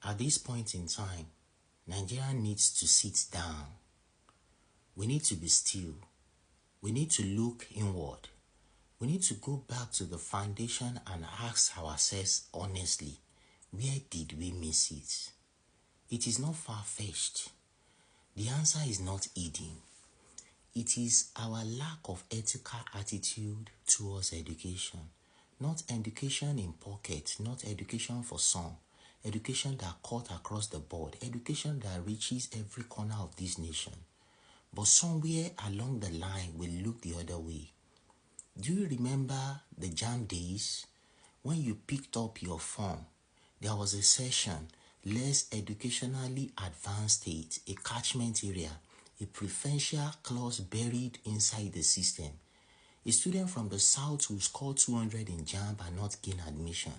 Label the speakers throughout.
Speaker 1: At this point in time, Nigeria needs to sit down. We need to be still. We need to look inward. We need to go back to the foundation and ask ourselves honestly, where did we miss it? It is not far-fetched. The answer is not hidden. It is our lack of ethical attitude towards education. Not education in pocket, not education for some. Education that cut across the board. Education that reaches every corner of this nation. But somewhere along the line, we look the other way. Do you remember the JAMB days? When you picked up your form, there was a session, less educationally advanced state, a catchment area, a preferential clause buried inside the system. A student from the south will score 200 in JAMB and not gain admission.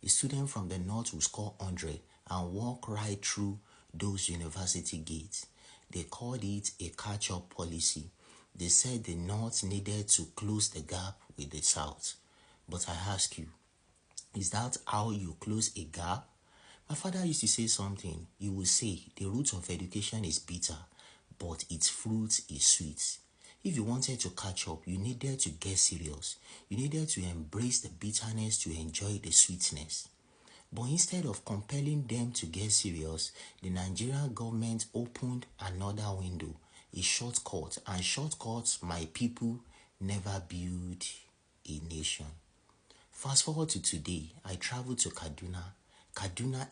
Speaker 1: A student from the north will score 100 and walk right through those university gates. They called it a catch-up policy. They said the north needed to close the gap with the south. But I ask you, is that how you close a gap? My father used to say something. He would say, the root of education is bitter, but its fruit is sweet. If you wanted to catch up, you needed to get serious. You needed to embrace the bitterness to enjoy the sweetness. But instead of compelling them to get serious, the Nigerian government opened another window, a shortcut, and shortcuts my people never build a nation. Fast forward to today, I traveled to Kaduna,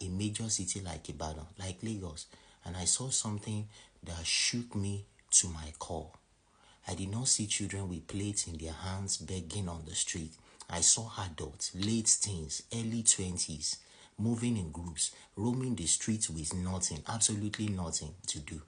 Speaker 1: a major city like Ibadan, like Lagos, and I saw something that shook me to my core. I did not see children with plates in their hands begging on the street. I saw adults, late teens, early 20s, moving in groups, roaming the streets with nothing, absolutely nothing to do.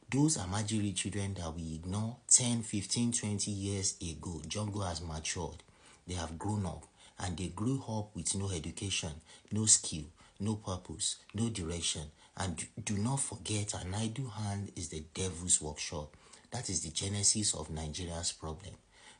Speaker 1: Those are Amajiri children that we ignore 10, 15, 20 years ago. Jungle has matured. They have grown up, and they grew up with no education, no skill, no purpose, no direction. And do not forget, an idle hand is the devil's workshop. That is the genesis of Nigeria's problem.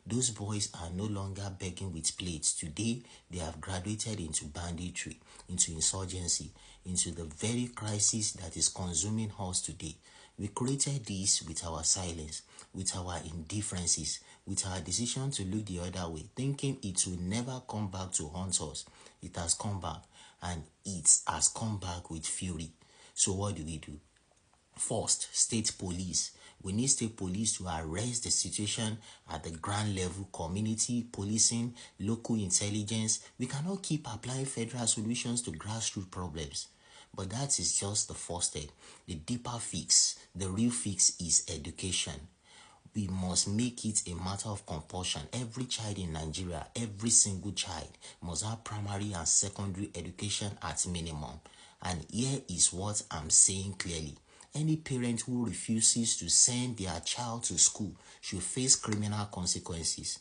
Speaker 1: Those boys are no longer begging with plates. Today, they have graduated into banditry, into insurgency, into the very crisis that is consuming us today. We created this with our silence, with our indifferences, with our decision to look the other way, thinking it will never come back to haunt us. It has come back, and it has come back with fury. So what do we do? First, state police. We need state police to arrest the situation at the ground level, community policing, local intelligence. We cannot keep applying federal solutions to grassroots problems. But that is just the first step. The deeper fix, the real fix is education. We must make it a matter of compulsion. Every child in Nigeria, every single child must have primary and secondary education at minimum. And here is what I'm saying clearly. Any parent who refuses to send their child to school should face criminal consequences.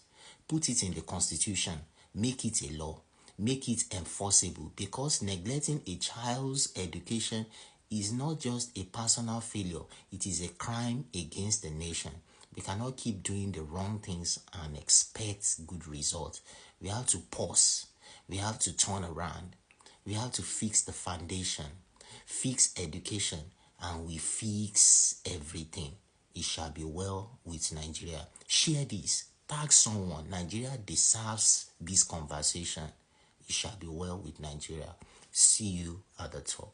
Speaker 1: Put it in the constitution. Make it a law. Make it enforceable, because neglecting a child's education is not just a personal failure. It is a crime against the nation. We cannot keep doing the wrong things and expect good results. We have to pause. We have to turn around. We have to fix the foundation, fix education, and we fix everything. It shall be well with Nigeria. Share this. Tag someone. Nigeria deserves this conversation. It shall be well with Nigeria. See you at the top.